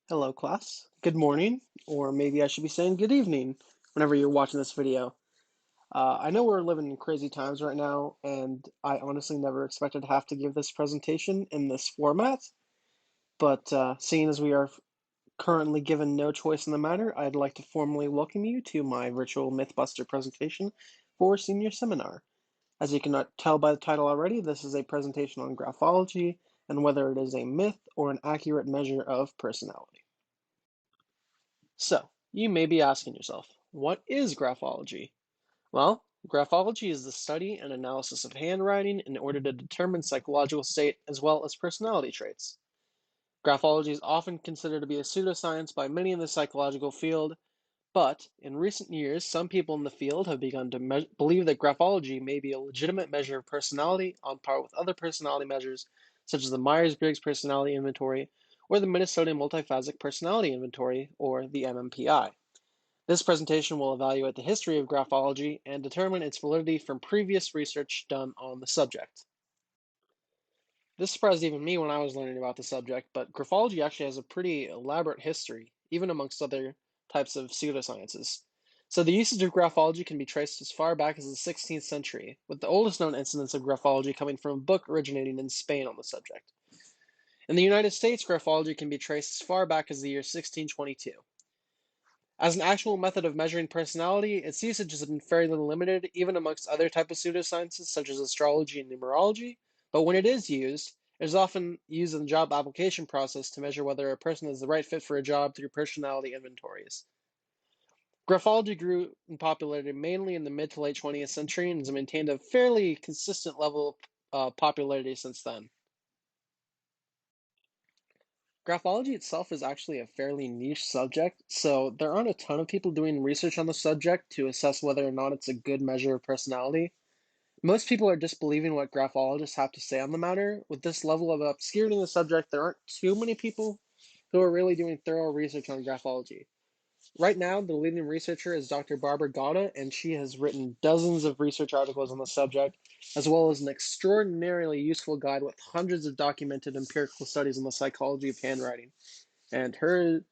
Hello, class. Good morning, or maybe I should be saying good evening whenever you're watching this video. I know we're living in crazy times right now, and I honestly never expected to have to give this presentation in this format, but seeing as we are currently given no choice in the matter, I'd like to formally welcome you to my virtual Mythbuster presentation for senior seminar. As you can tell by the title already, this is a presentation on graphology and whether it is a myth or an accurate measure of personality. So, you may be asking yourself, what is graphology? Well, graphology is the study and analysis of handwriting in order to determine psychological state as well as personality traits. Graphology is often considered to be a pseudoscience by many in the psychological field, but in recent years, some people in the field have begun to believe that graphology may be a legitimate measure of personality on par with other personality measures, such as the Myers-Briggs Personality Inventory or the Minnesota Multiphasic Personality Inventory, or the MMPI. This presentation will evaluate the history of graphology and determine its validity from previous research done on the subject. This surprised even me when I was learning about the subject, but graphology actually has a pretty elaborate history, even amongst other types of pseudosciences. So the usage of graphology can be traced as far back as the 16th century, with the oldest known incidents of graphology coming from a book originating in Spain on the subject. In the United States, graphology can be traced as far back as the year 1622. As an actual method of measuring personality, its usage has been fairly limited, even amongst other types of pseudosciences such as astrology and numerology. But when it is used, it is often used in the job application process to measure whether a person is the right fit for a job through personality inventories. Graphology grew in popularity mainly in the mid to late 20th century and has maintained a fairly consistent level of popularity since then. Graphology itself is actually a fairly niche subject, so there aren't a ton of people doing research on the subject to assess whether or not it's a good measure of personality. Most people are disbelieving what graphologists have to say on the matter. With this level of obscurity in the subject, there aren't too many people who are really doing thorough research on graphology. Right now, the leading researcher is Dr. Barbara GAWDA, and she has written dozens of research articles on the subject, as well as an extraordinarily useful guide with hundreds of documented empirical studies on the psychology of handwriting. And her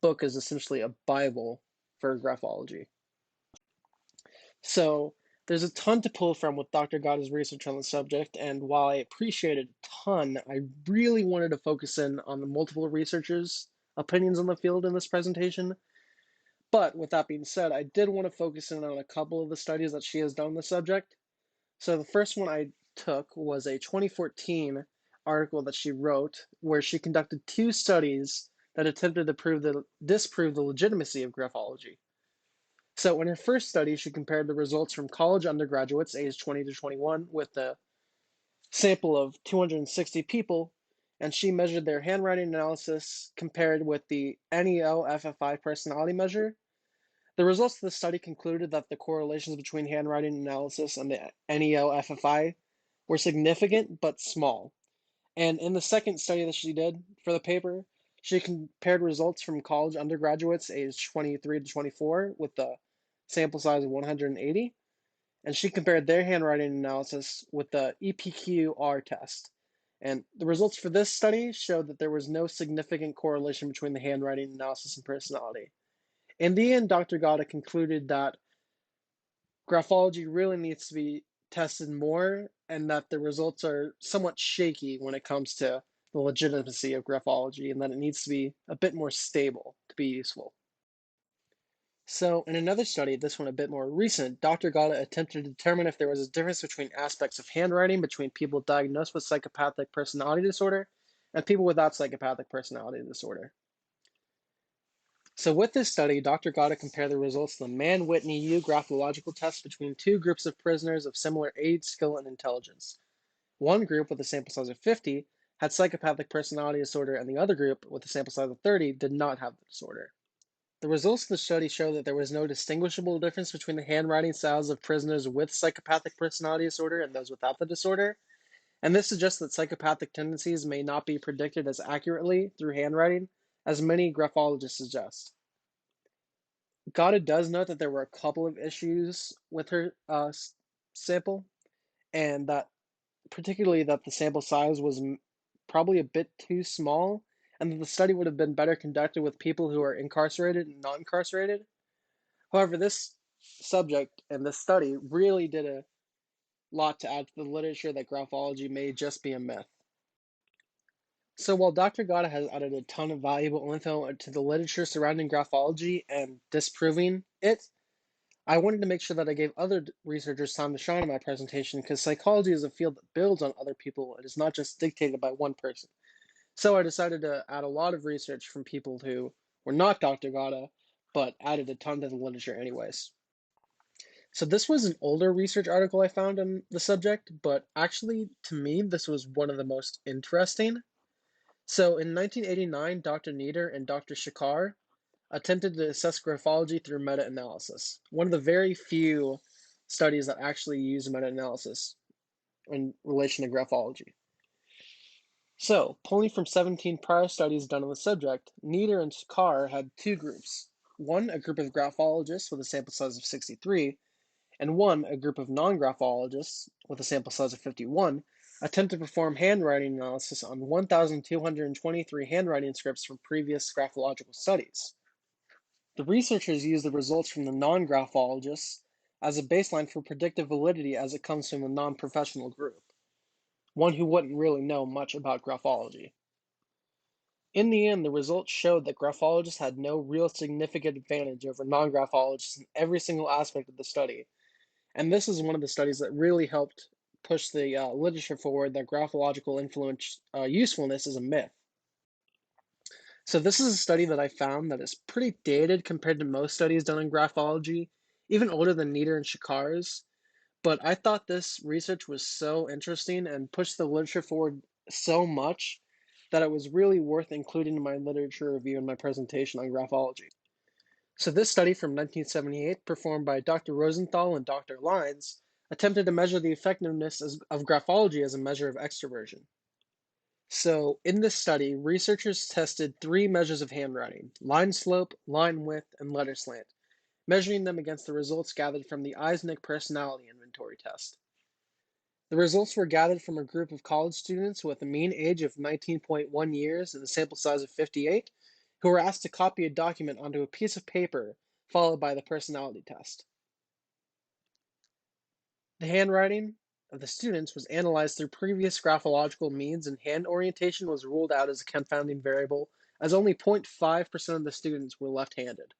book is essentially a Bible for graphology. So there's a ton to pull from with Dr. GAWDA'S research on the subject, and while I appreciate it a ton, I really wanted to focus in on the multiple researchers' opinions on the field in this presentation. But with that being said, I did want to focus in on a couple of the studies that she has done on the subject. So the first one I took was a 2014 article that she wrote where she conducted two studies that attempted to disprove the legitimacy of graphology. So in her first study, she compared the results from college undergraduates aged 20 to 21 with a sample of 260 people, and she measured their handwriting analysis compared with the NEO-FFI personality measure. The results of the study concluded that the correlations between handwriting analysis and the NEO-FFI were significant but small. And in the second study that she did for the paper, she compared results from college undergraduates aged 23 to 24 with the sample size of 180, and she compared their handwriting analysis with the EPQR test. And the results for this study showed that there was no significant correlation between the handwriting analysis and personality. In the end, Dr. GAWDA concluded that graphology really needs to be tested more and that the results are somewhat shaky when it comes to the legitimacy of graphology and that it needs to be a bit more stable to be useful. So, in another study, this one a bit more recent, Dr. GAWDA attempted to determine if there was a difference between aspects of handwriting between people diagnosed with psychopathic personality disorder and people without psychopathic personality disorder. So with this study, Dr. GAWDA compared the results of the Mann-Whitney-U graphological test between two groups of prisoners of similar age, skill, and intelligence. One group, with a sample size of 50, had psychopathic personality disorder, and the other group, with a sample size of 30, did not have the disorder. The results of the study show that there was no distinguishable difference between the handwriting styles of prisoners with psychopathic personality disorder and those without the disorder, and this suggests that psychopathic tendencies may not be predicted as accurately through handwriting as many graphologists suggest. GAWDA does note that there were a couple of issues with her sample, and that particularly that the sample size was probably a bit too small, and that the study would have been better conducted with people who are incarcerated and not incarcerated. However, this subject and this study really did a lot to add to the literature that graphology may just be a myth. So while Dr. Gada has added a ton of valuable info to the literature surrounding graphology and disproving it, I wanted to make sure that I gave other researchers time to shine in my presentation because psychology is a field that builds on other people. It is not just dictated by one person. So I decided to add a lot of research from people who were not Dr. Gada, but added a ton to the literature anyways. So this was an older research article I found on the subject, but actually, to me, this was one of the most interesting. So in 1989, Dr. Nieder and Dr. SHAKHAR attempted to assess graphology through meta-analysis, one of the very few studies that actually use meta-analysis in relation to graphology. So, pulling from 17 prior studies done on the subject, Nieder and SHAKHAR had two groups. One, a group of graphologists with a sample size of 63, and one, a group of non-graphologists with a sample size of 51, attempt to perform handwriting analysis on 1,223 handwriting scripts from previous graphological studies. The researchers used the results from the non-graphologists as a baseline for predictive validity as it comes from a non-professional group, one who wouldn't really know much about graphology. In the end, the results showed that graphologists had no real significant advantage over non-graphologists in every single aspect of the study. And this is one of the studies that really helped push the literature forward that graphological influence usefulness is a myth. So this is a study that I found that is pretty dated compared to most studies done in graphology, even older than Nieder and Shakhar's. But I thought this research was so interesting and pushed the literature forward so much that it was really worth including in my literature review in my presentation on graphology. So this study from 1978, performed by Dr. Rosenthal and Dr. Lines, attempted to measure the effectiveness of graphology as a measure of extroversion. So in this study, researchers tested three measures of handwriting: line slope, line width, and letter slant, measuring them against the results gathered from the Eysenck Personality Inventory test. The results were gathered from a group of college students with a mean age of 19.1 years and a sample size of 58, who were asked to copy a document onto a piece of paper, followed by the personality test. The handwriting of the students was analyzed through previous graphological means, and hand orientation was ruled out as a confounding variable, as only 0.5% of the students were left-handed.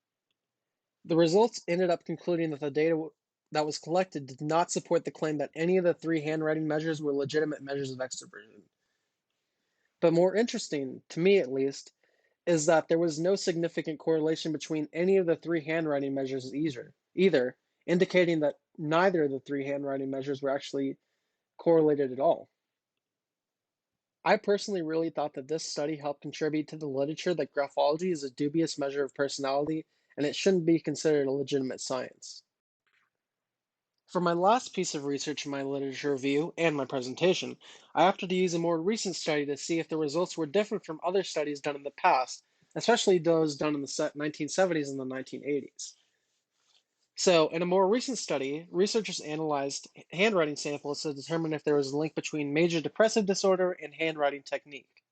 The results ended up concluding that the data that was collected did not support the claim that any of the three handwriting measures were legitimate measures of extroversion. But more interesting, to me at least, is that there was no significant correlation between any of the three handwriting measures either, indicating that neither of the three handwriting measures were actually correlated at all. I personally really thought that this study helped contribute to the literature that graphology is a dubious measure of personality and it shouldn't be considered a legitimate science. For my last piece of research in my literature review and my presentation, I opted to use a more recent study to see if the results were different from other studies done in the past, especially those done in the 1970s and the 1980s. So, in a more recent study, researchers analyzed handwriting samples to determine if there was a link between major depressive disorder and handwriting technique.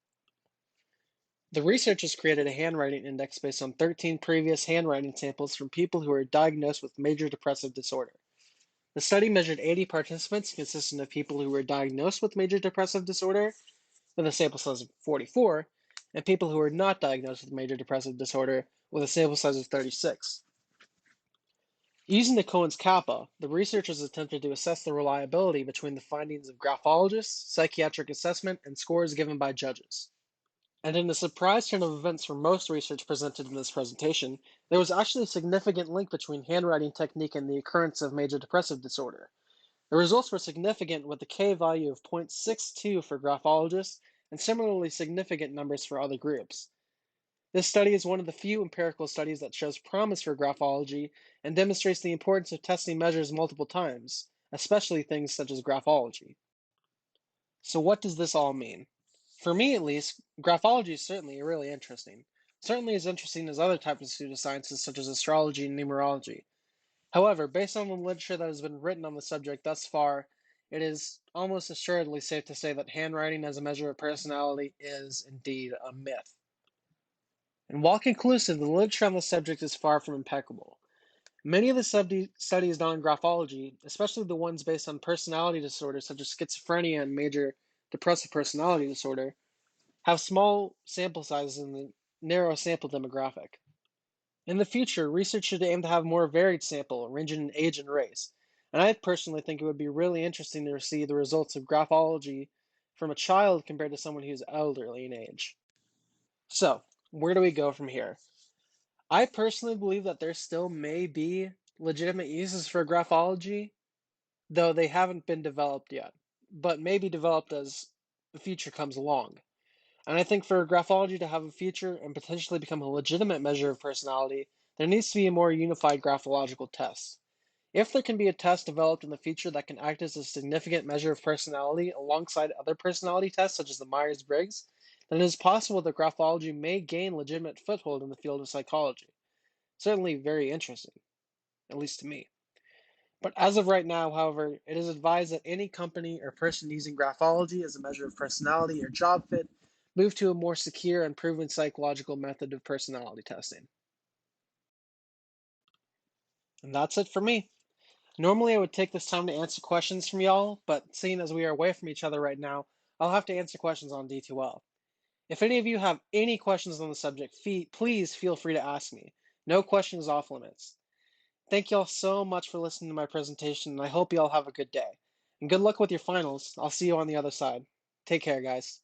The researchers created a handwriting index based on 13 previous handwriting samples from people who were diagnosed with major depressive disorder. The study measured 80 participants, consisting of people who were diagnosed with major depressive disorder, with a sample size of 44, and people who were not diagnosed with major depressive disorder, with a sample size of 36. Using the Cohen's kappa, the researchers attempted to assess the reliability between the findings of graphologists, psychiatric assessment, and scores given by judges. And in a surprise turn of events for most research presented in this presentation, there was actually a significant link between handwriting technique and the occurrence of major depressive disorder. The results were significant with a K value of 0.62 for graphologists and similarly significant numbers for other groups. This study is one of the few empirical studies that shows promise for graphology and demonstrates the importance of testing measures multiple times, especially things such as graphology. So what does this all mean? For me at least, graphology is certainly really interesting. Certainly as interesting as other types of pseudosciences such as astrology and numerology. However, based on the literature that has been written on the subject thus far, it is almost assuredly safe to say that handwriting as a measure of personality is indeed a myth. And while conclusive, the literature on the subject is far from impeccable. Many of the studies done on graphology, especially the ones based on personality disorders such as schizophrenia and major depressive personality disorder, have small sample sizes in the narrow sample demographic. In the future, research should aim to have more varied sample, ranging in age and race. And I personally think it would be really interesting to see the results of graphology from a child compared to someone who's elderly in age. So, where do we go from here? I personally believe that there still may be legitimate uses for graphology, though they haven't been developed yet, but may be developed as the future comes along. And I think for graphology to have a future and potentially become a legitimate measure of personality, there needs to be a more unified graphological test. If there can be a test developed in the future that can act as a significant measure of personality alongside other personality tests such as the Myers-Briggs, then it is possible that graphology may gain legitimate foothold in the field of psychology. Certainly very interesting, at least to me. But as of right now, however, it is advised that any company or person using graphology as a measure of personality or job fit move to a more secure and proven psychological method of personality testing. And that's it for me. Normally, I would take this time to answer questions from y'all, but seeing as we are away from each other right now, I'll have to answer questions on D2L. If any of you have any questions on the subject, please feel free to ask me. No question is off limits. Thank y'all so much for listening to my presentation, and I hope y'all have a good day. And good luck with your finals. I'll see you on the other side. Take care, guys.